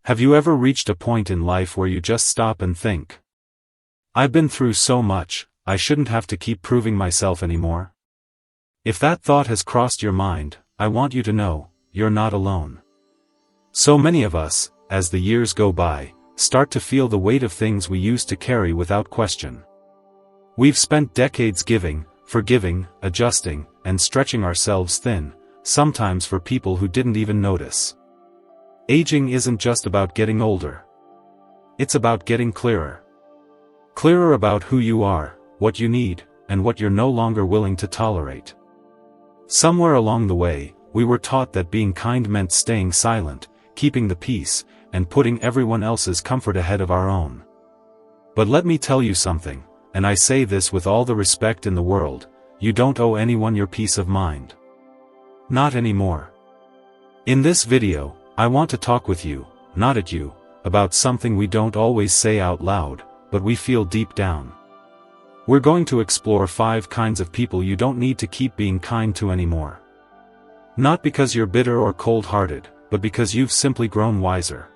Have you ever reached a point in life where you just stop and think, I've been through so much, I shouldn't have to keep proving myself anymore? If that thought has crossed your mind, I want you to know, you're not alone. So many of us, as the years go by, start to feel the weight of things we used to carry without question. We've spent decades giving, forgiving, adjusting, and stretching ourselves thin, sometimes for people who didn't even notice. Aging isn't just about getting older. It's about getting clearer. Clearer about who you are, what you need, and what you're no longer willing to tolerate. Somewhere along the way, we were taught that being kind meant staying silent, keeping the peace, and putting everyone else's comfort ahead of our own. But let me tell you something, and I say this with all the respect in the world, you don't owe anyone your peace of mind. Not anymore. In this video, I want to talk with you, not at you, about something we don't always say out loud, but we feel deep down. We're going to explore 5 kinds of people you don't need to keep being kind to anymore. Not because you're bitter or cold-hearted, but because you've simply grown wiser.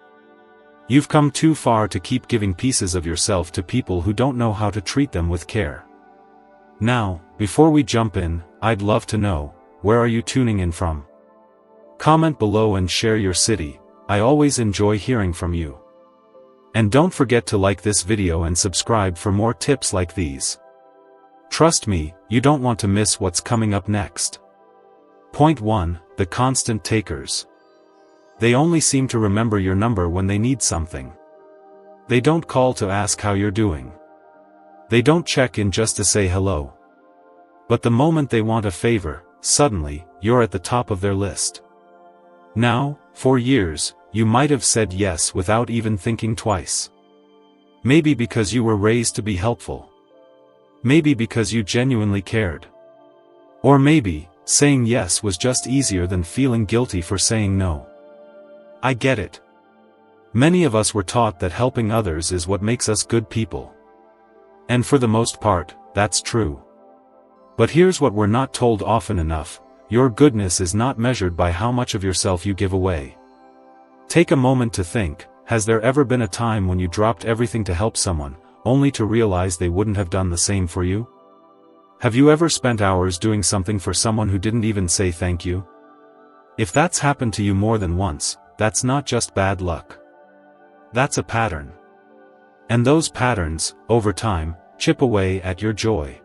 You've come too far to keep giving pieces of yourself to people who don't know how to treat them with care. Now, before we jump in, I'd love to know, where are you tuning in from? Comment below and share your city, I always enjoy hearing from you. And don't forget to like this video and subscribe for more tips like these. Trust me, you don't want to miss what's coming up next. Point 1, the constant takers. They only seem to remember your number when they need something. They don't call to ask how you're doing. They don't check in just to say hello. But the moment they want a favor, suddenly, you're at the top of their list. Now, for years, you might have said yes without even thinking twice. Maybe because you were raised to be helpful. Maybe because you genuinely cared. Or maybe, saying yes was just easier than feeling guilty for saying no. I get it. Many of us were taught that helping others is what makes us good people. And for the most part, that's true. But here's what we're not told often enough, your goodness is not measured by how much of yourself you give away. Take a moment to think, has there ever been a time when you dropped everything to help someone, only to realize they wouldn't have done the same for you? Have you ever spent hours doing something for someone who didn't even say thank you? If that's happened to you more than once, that's not just bad luck. That's a pattern. And those patterns, over time, chip away at your joy.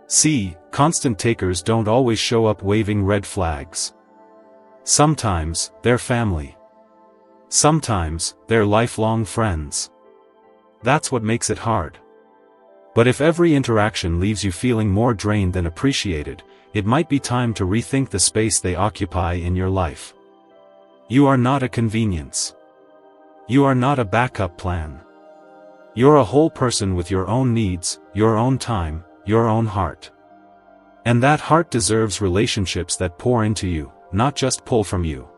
See, constant takers don't always show up waving red flags. Sometimes, they're family. Sometimes, they're lifelong friends. That's what makes it hard. But if every interaction leaves you feeling more drained than appreciated, it might be time to rethink the space they occupy in your life. You are not a convenience. You are not a backup plan. You're a whole person with your own needs, your own time, your own heart. And that heart deserves relationships that pour into you, not just pull from you.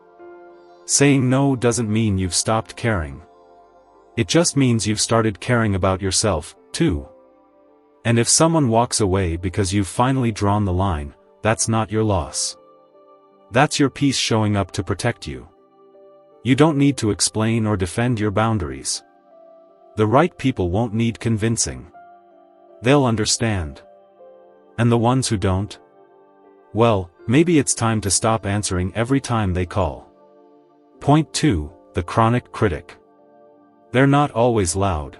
Saying no doesn't mean you've stopped caring. It just means you've started caring about yourself, too. And if someone walks away because you've finally drawn the line, that's not your loss. That's your peace showing up to protect you. You don't need to explain or defend your boundaries. The right people won't need convincing. They'll understand. And the ones who don't? Well, maybe it's time to stop answering every time they call. Point 2, the chronic critic. They're not always loud.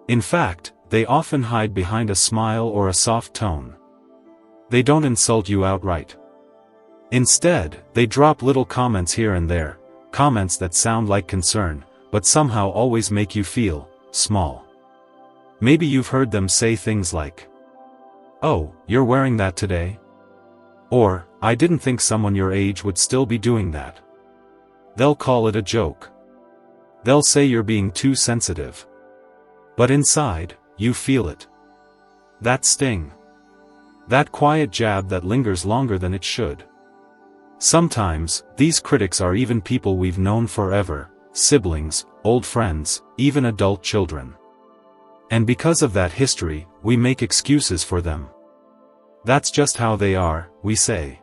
In fact, they often hide behind a smile or a soft tone. They don't insult you outright. Instead, they drop little comments here and there, comments that sound like concern, but somehow always make you feel small. Maybe you've heard them say things like, "Oh, you're wearing that today?" Or, "I didn't think someone your age would still be doing that." They'll call it a joke. They'll say you're being too sensitive. But inside, you feel it. That sting. That quiet jab that lingers longer than it should. Sometimes, these critics are even people we've known forever, siblings, old friends, even adult children. And because of that history, we make excuses for them. That's just how they are, we say.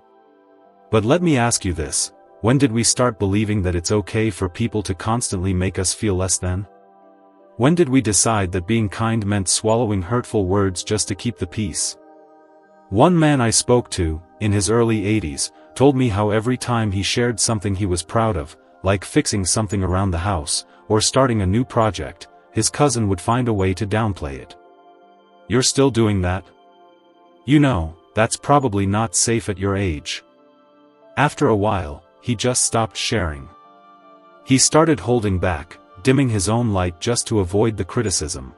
But let me ask you this, When did we start believing that it's okay for people to constantly make us feel less than? When did we decide that being kind meant swallowing hurtful words just to keep the peace? One man I spoke to, in his early 80s, told me how every time he shared something he was proud of, like fixing something around the house, or starting a new project, his cousin would find a way to downplay it. "You're still doing that? You know, that's probably not safe at your age." After a while, he just stopped sharing. He started holding back, dimming his own light just to avoid the criticism.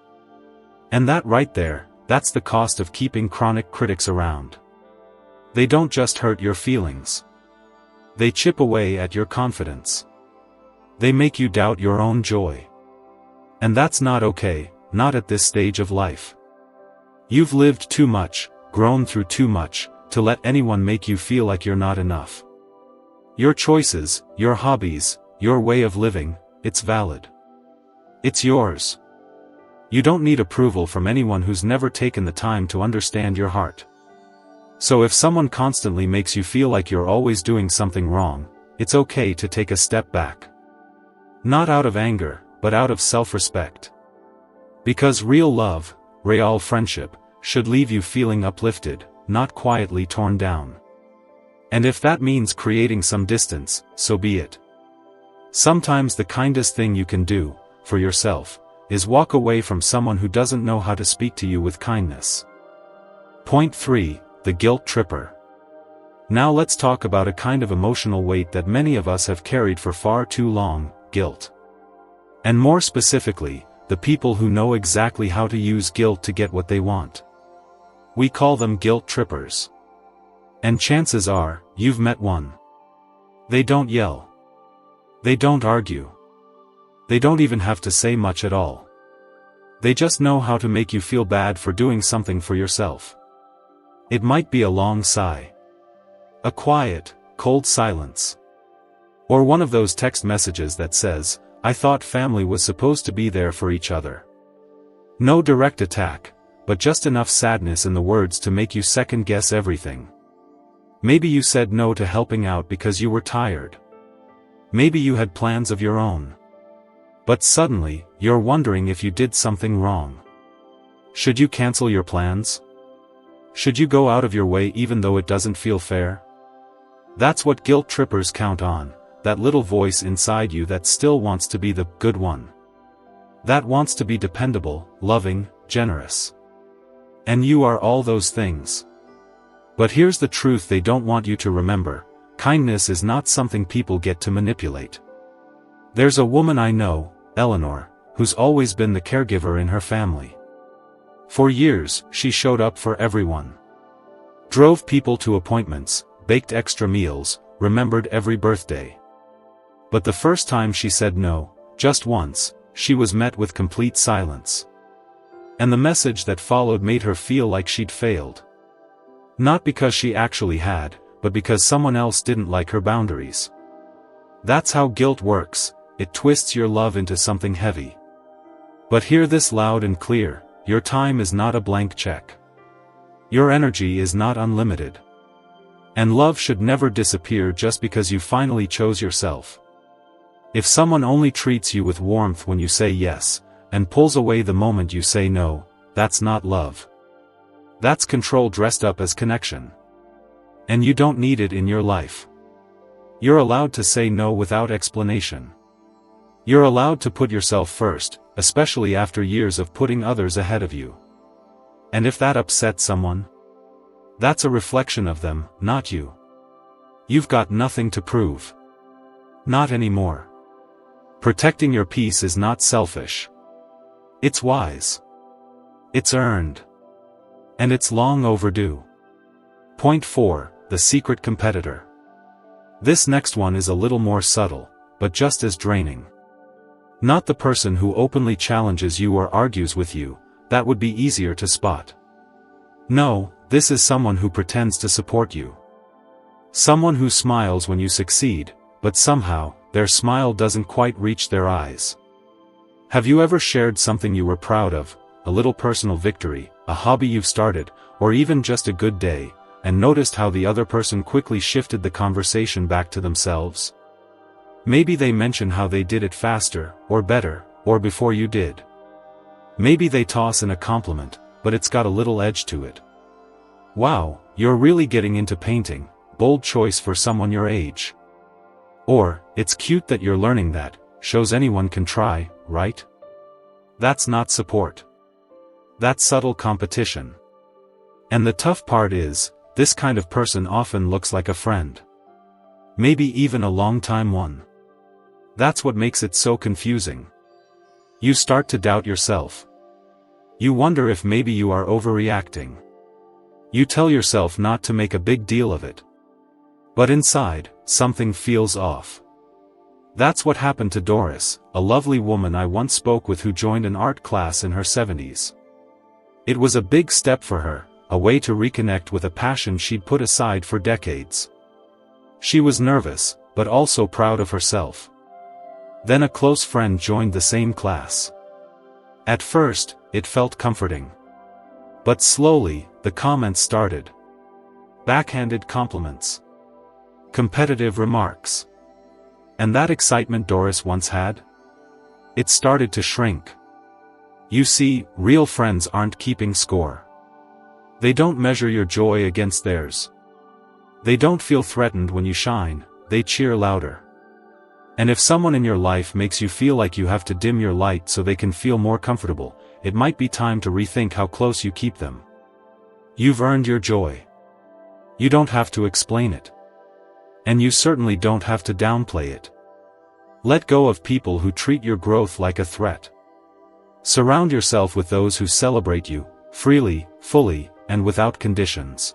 And that right there, that's the cost of keeping chronic critics around. They don't just hurt your feelings. They chip away at your confidence. They make you doubt your own joy. And that's not okay, not at this stage of life. You've lived too much, grown through too much, to let anyone make you feel like you're not enough. Your choices, your hobbies, your way of living, it's valid. It's yours. You don't need approval from anyone who's never taken the time to understand your heart. So if someone constantly makes you feel like you're always doing something wrong, it's okay to take a step back. Not out of anger, but out of self-respect. Because real love, real friendship, should leave you feeling uplifted, not quietly torn down. And if that means creating some distance, so be it. Sometimes the kindest thing you can do, for yourself, is walk away from someone who doesn't know how to speak to you with kindness. Point 3, the guilt tripper. Now let's talk about a kind of emotional weight that many of us have carried for far too long, guilt. And more specifically, the people who know exactly how to use guilt to get what they want. We call them guilt trippers. And chances are, you've met one. They don't yell. They don't argue. They don't even have to say much at all. They just know how to make you feel bad for doing something for yourself. It might be a long sigh. A quiet, cold silence. Or one of those text messages that says, "I thought family was supposed to be there for each other." No direct attack, but just enough sadness in the words to make you second-guess everything. Maybe you said no to helping out because you were tired. Maybe you had plans of your own. But suddenly, you're wondering if you did something wrong. Should you cancel your plans? Should you go out of your way even though it doesn't feel fair? That's what guilt trippers count on, that little voice inside you that still wants to be the good one. That wants to be dependable, loving, generous. And you are all those things. But here's the truth they don't want you to remember: kindness is not something people get to manipulate. There's a woman I know, Eleanor, who's always been the caregiver in her family. For years, she showed up for everyone. Drove people to appointments, baked extra meals, remembered every birthday. But the first time she said no, just once, she was met with complete silence. And the message that followed made her feel like she'd failed. Not because she actually had, but because someone else didn't like her boundaries. That's how guilt works, it twists your love into something heavy. But hear this loud and clear: your time is not a blank check. Your energy is not unlimited. And love should never disappear just because you finally chose yourself. If someone only treats you with warmth when you say yes, and pulls away the moment you say no, that's not love. That's control dressed up as connection. And you don't need it in your life. You're allowed to say no without explanation. You're allowed to put yourself first, especially after years of putting others ahead of you. And if that upsets someone, that's a reflection of them, not you. You've got nothing to prove. Not anymore. Protecting your peace is not selfish. It's wise. It's earned. And it's long overdue. Point 4, the secret competitor. This next one is a little more subtle, but just as draining. Not the person who openly challenges you or argues with you, that would be easier to spot. No, this is someone who pretends to support you. Someone who smiles when you succeed, but somehow, their smile doesn't quite reach their eyes. Have you ever shared something you were proud of, a little personal victory, a hobby you've started, or even just a good day, and noticed how the other person quickly shifted the conversation back to themselves? Maybe they mention how they did it faster, or better, or before you did. Maybe they toss in a compliment, but it's got a little edge to it. Wow, you're really getting into painting, bold choice for someone your age. Or, it's cute that you're learning that, shows anyone can try, right? That's not support. That's subtle competition. And the tough part is, this kind of person often looks like a friend. Maybe even a long-time one. That's what makes it so confusing. You start to doubt yourself. You wonder if maybe you are overreacting. You tell yourself not to make a big deal of it. But inside, something feels off. That's what happened to Doris, a lovely woman I once spoke with who joined an art class in her 70s. It was a big step for her, a way to reconnect with a passion she'd put aside for decades. She was nervous, but also proud of herself. Then a close friend joined the same class. At first, it felt comforting. But slowly, the comments started. Backhanded compliments. Competitive remarks. And that excitement Doris once had? It started to shrink. You see, real friends aren't keeping score. They don't measure your joy against theirs. They don't feel threatened when you shine, they cheer louder. And if someone in your life makes you feel like you have to dim your light so they can feel more comfortable, it might be time to rethink how close you keep them. You've earned your joy. You don't have to explain it. And you certainly don't have to downplay it. Let go of people who treat your growth like a threat. Surround yourself with those who celebrate you, freely, fully, and without conditions.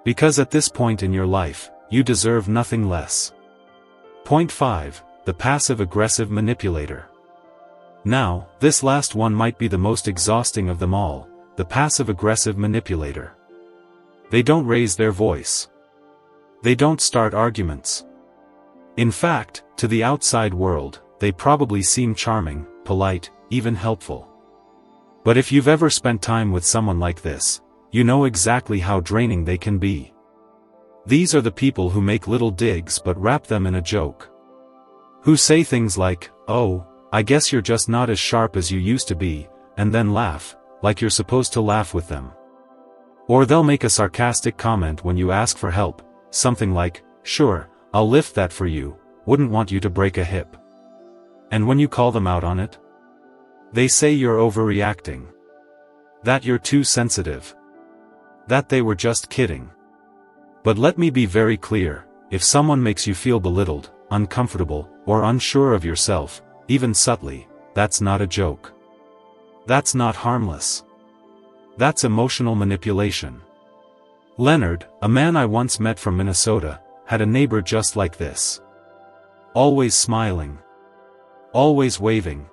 Because at this point in your life, you deserve nothing less. Point 5. The passive-aggressive manipulator. Now, this last one might be the most exhausting of them all, the passive-aggressive manipulator. They don't raise their voice. They don't start arguments. In fact, to the outside world, they probably seem charming, polite, even helpful. But if you've ever spent time with someone like this, you know exactly how draining they can be. These are the people who make little digs but wrap them in a joke. Who say things like, "Oh, I guess you're just not as sharp as you used to be," and then laugh, like you're supposed to laugh with them. Or they'll make a sarcastic comment when you ask for help, something like, "Sure, I'll lift that for you, wouldn't want you to break a hip." And when you call them out on it, they say you're overreacting. That you're too sensitive. That they were just kidding. But let me be very clear, if someone makes you feel belittled, uncomfortable, or unsure of yourself, even subtly, that's not a joke. That's not harmless. That's emotional manipulation. Leonard, a man I once met from Minnesota, had a neighbor just like this. Always smiling. Always waving.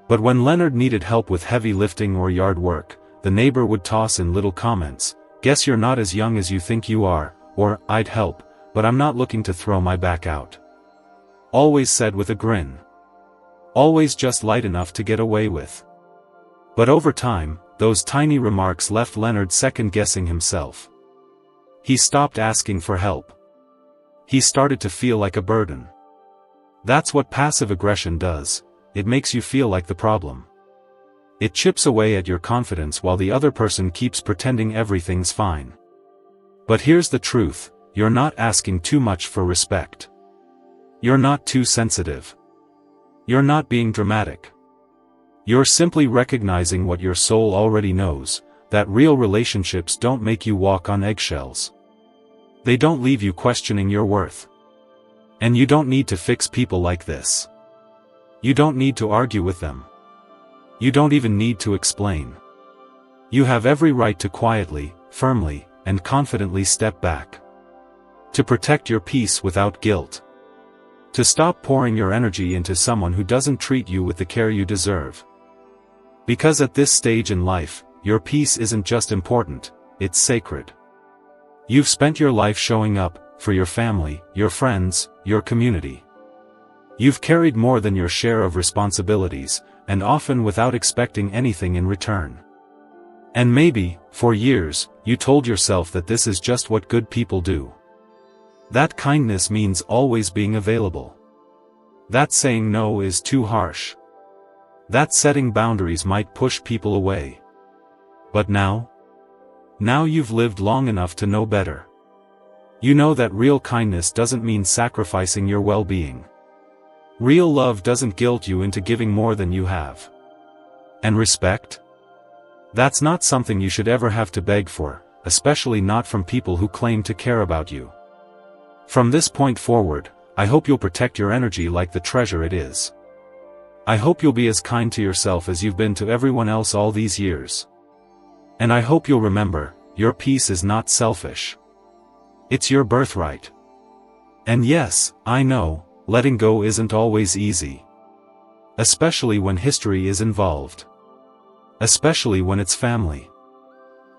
But when Leonard needed help with heavy lifting or yard work, the neighbor would toss in little comments, "Guess you're not as young as you think you are," or, "I'd help, but I'm not looking to throw my back out." Always said with a grin. Always just light enough to get away with. But over time, those tiny remarks left Leonard second-guessing himself. He stopped asking for help. He started to feel like a burden. That's what passive aggression does, it makes you feel like the problem. It chips away at your confidence while the other person keeps pretending everything's fine. But here's the truth, you're not asking too much for respect. You're not too sensitive. You're not being dramatic. You're simply recognizing what your soul already knows, that real relationships don't make you walk on eggshells. They don't leave you questioning your worth. And you don't need to fix people like this. You don't need to argue with them. You don't even need to explain. You have every right to quietly, firmly, and confidently step back. To protect your peace without guilt. To stop pouring your energy into someone who doesn't treat you with the care you deserve. Because at this stage in life, your peace isn't just important, it's sacred. You've spent your life showing up, for your family, your friends, your community. You've carried more than your share of responsibilities, and often without expecting anything in return. And maybe, for years, you told yourself that this is just what good people do. That kindness means always being available. That saying no is too harsh. That setting boundaries might push people away. But now? Now you've lived long enough to know better. You know that real kindness doesn't mean sacrificing your well-being. Real love doesn't guilt you into giving more than you have. And respect? That's not something you should ever have to beg for, especially not from people who claim to care about you. From this point forward, I hope you'll protect your energy like the treasure it is. I hope you'll be as kind to yourself as you've been to everyone else all these years. And I hope you'll remember, your peace is not selfish. It's your birthright. And yes, I know, letting go isn't always easy. Especially when history is involved. Especially when it's family.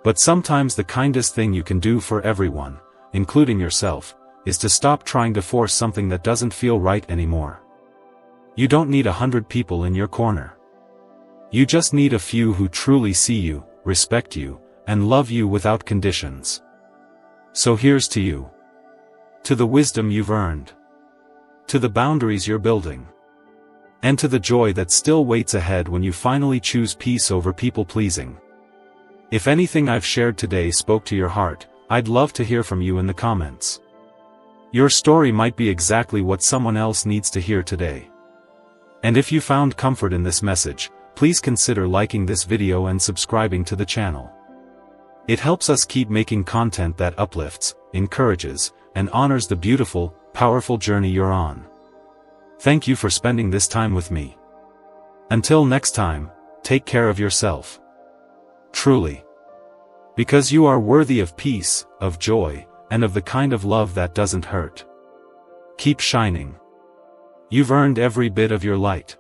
But sometimes the kindest thing you can do for everyone, including yourself, is to stop trying to force something that doesn't feel right anymore. You don't need 100 people in your corner. You just need a few who truly see you, respect you, and love you without conditions. So here's to you. To the wisdom you've earned. To the boundaries you're building. And to the joy that still waits ahead when you finally choose peace over people-pleasing. If anything I've shared today spoke to your heart, I'd love to hear from you in the comments. Your story might be exactly what someone else needs to hear today. And if you found comfort in this message, please consider liking this video and subscribing to the channel. It helps us keep making content that uplifts, encourages, and honors the beautiful, powerful journey you're on. Thank you for spending this time with me. Until next time, take care of yourself. Truly. Because you are worthy of peace, of joy, and of the kind of love that doesn't hurt. Keep shining. You've earned every bit of your light.